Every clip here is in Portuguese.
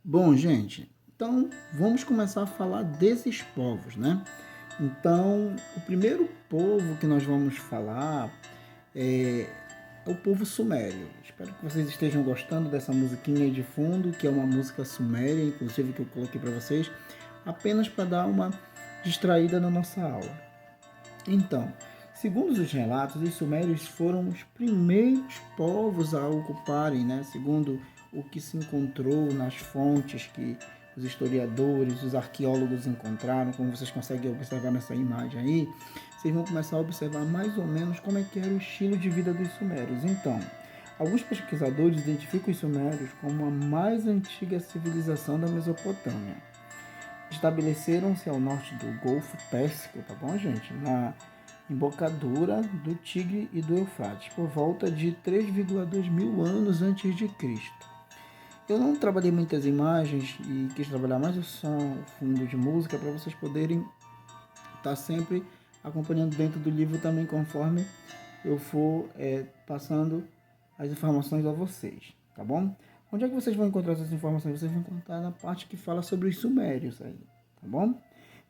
Bom, gente, então vamos começar a falar desses povos, né? Então, o primeiro povo que nós vamos falar é o povo sumério. Espero que vocês estejam gostando dessa musiquinha aí de fundo, que é uma música suméria, inclusive que eu coloquei para vocês, apenas para dar uma distraída na nossa aula. Então, segundo os relatos, os sumérios foram os primeiros povos a ocuparem, né? Segundo o que se encontrou nas fontes que os historiadores, os arqueólogos encontraram, como vocês conseguem observar nessa imagem aí, vocês vão começar a observar mais ou menos como é que era o estilo de vida dos sumérios. Então, alguns pesquisadores identificam os sumérios como a mais antiga civilização da Mesopotâmia. Estabeleceram-se ao norte do Golfo Pérsico, tá bom, gente? Na embocadura do Tigre e do Eufrates, por volta de 3,2 mil anos antes de Cristo. Eu não trabalhei muitas imagens e quis trabalhar mais o som, o fundo de música, para vocês poderem estar sempre acompanhando dentro do livro também, conforme eu for passando as informações a vocês, tá bom? Onde é que vocês vão encontrar essas informações? Vocês vão encontrar na parte que fala sobre os sumérios aí, tá bom?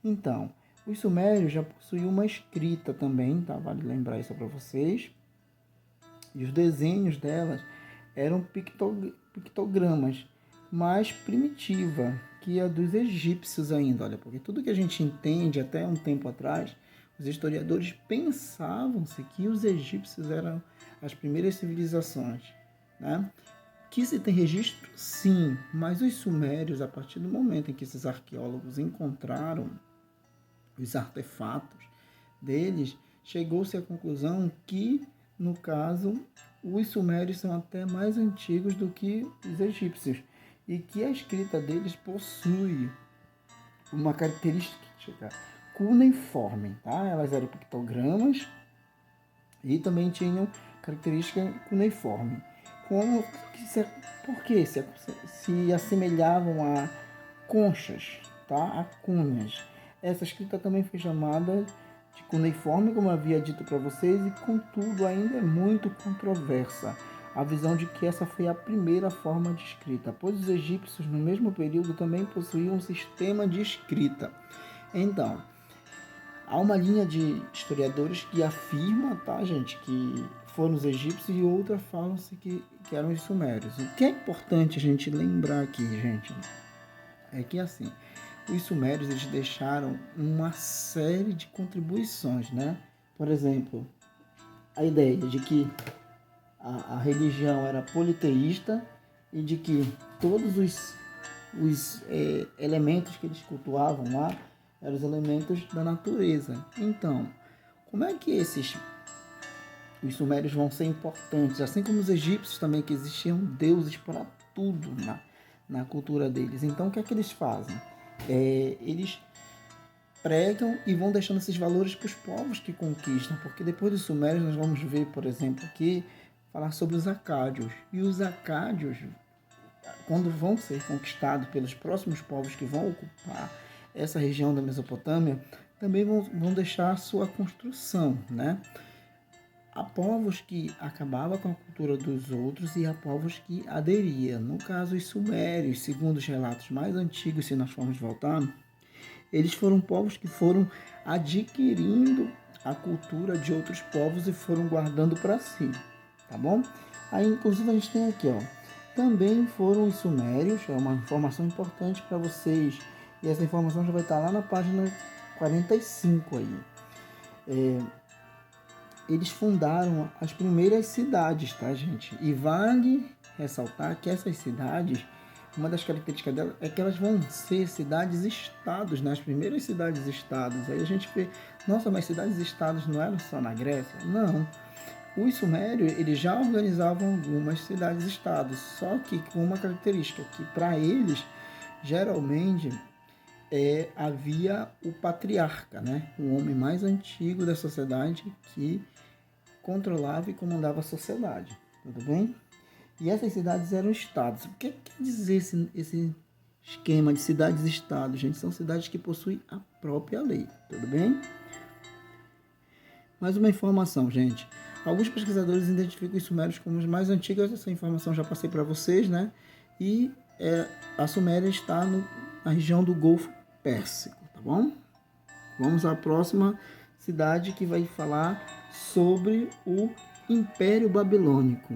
Então, os sumérios já possuíam uma escrita também, tá? Vale lembrar isso para vocês. E os desenhos delas eram pictogramas mais primitiva que a dos egípcios ainda, olha, porque tudo que a gente entende até um tempo atrás, os historiadores pensavam-se que os egípcios eram as primeiras civilizações, né? Que se tem registro, sim, mas os sumérios, a partir do momento em que esses arqueólogos encontraram os artefatos deles, chegou-se à conclusão que, no caso, os sumérios são até mais antigos do que os egípcios e que a escrita deles possui uma característica cuneiforme, tá? Elas eram pictogramas e também tinham característica cuneiforme. Como, por que se assemelhavam a conchas, tá? A cunhas. Essa escrita também foi chamada de cuneiforme, como eu havia dito para vocês, e contudo ainda é muito controversa a visão de que essa foi a primeira forma de escrita, pois os egípcios no mesmo período também possuíam um sistema de escrita. Então, há uma linha de historiadores que afirma, tá, gente, que foram os egípcios e outra falam-se que eram os sumérios. O que é importante a gente lembrar aqui, gente, é que assim, os sumérios eles deixaram uma série de contribuições, né? Por exemplo, a ideia de que a religião era politeísta e de que todos os elementos que eles cultuavam lá eram os elementos da natureza. Então, como é que os sumérios vão ser importantes? Assim como os egípcios também, que existiam deuses para tudo na cultura deles. Então, o que é que eles fazem? Eles pregam e vão deixando esses valores para os povos que conquistam, porque depois dos sumérios nós vamos ver, por exemplo, aqui, falar sobre os acádios. E os acádios, quando vão ser conquistados pelos próximos povos que vão ocupar essa região da Mesopotâmia, também vão deixar a sua construção, né? Há povos que acabavam com a cultura dos outros e há povos que aderiam. No caso, os sumérios, segundo os relatos mais antigos, se nós formos voltar, eles foram povos que foram adquirindo a cultura de outros povos e foram guardando para si, tá bom? Aí, inclusive, a gente tem aqui, ó, também foram os sumérios, é uma informação importante para vocês, e essa informação já vai estar lá na página 45 aí. Eles fundaram as primeiras cidades, tá, gente? E vale ressaltar que essas cidades, uma das características delas é que elas vão ser cidades-estados, né? As primeiras cidades-estados. Aí a gente vê, nossa, mas cidades-estados não eram só na Grécia? Não. Os sumérios, eles já organizavam algumas cidades-estados, só que com uma característica, que para eles, geralmente, havia o patriarca, né? O homem mais antigo da sociedade que controlava e comandava a sociedade, tudo bem? E essas cidades eram estados. O que quer dizer esse esquema de cidades-estados, gente? São cidades que possuem a própria lei, tudo bem? Mais uma informação, gente. Alguns pesquisadores identificam os sumérios como os mais antigos, essa informação já passei para vocês, né? E a Suméria está na região do Golfo Pérsico, tá bom? Vamos à próxima cidade que vai falar sobre o Império Babilônico.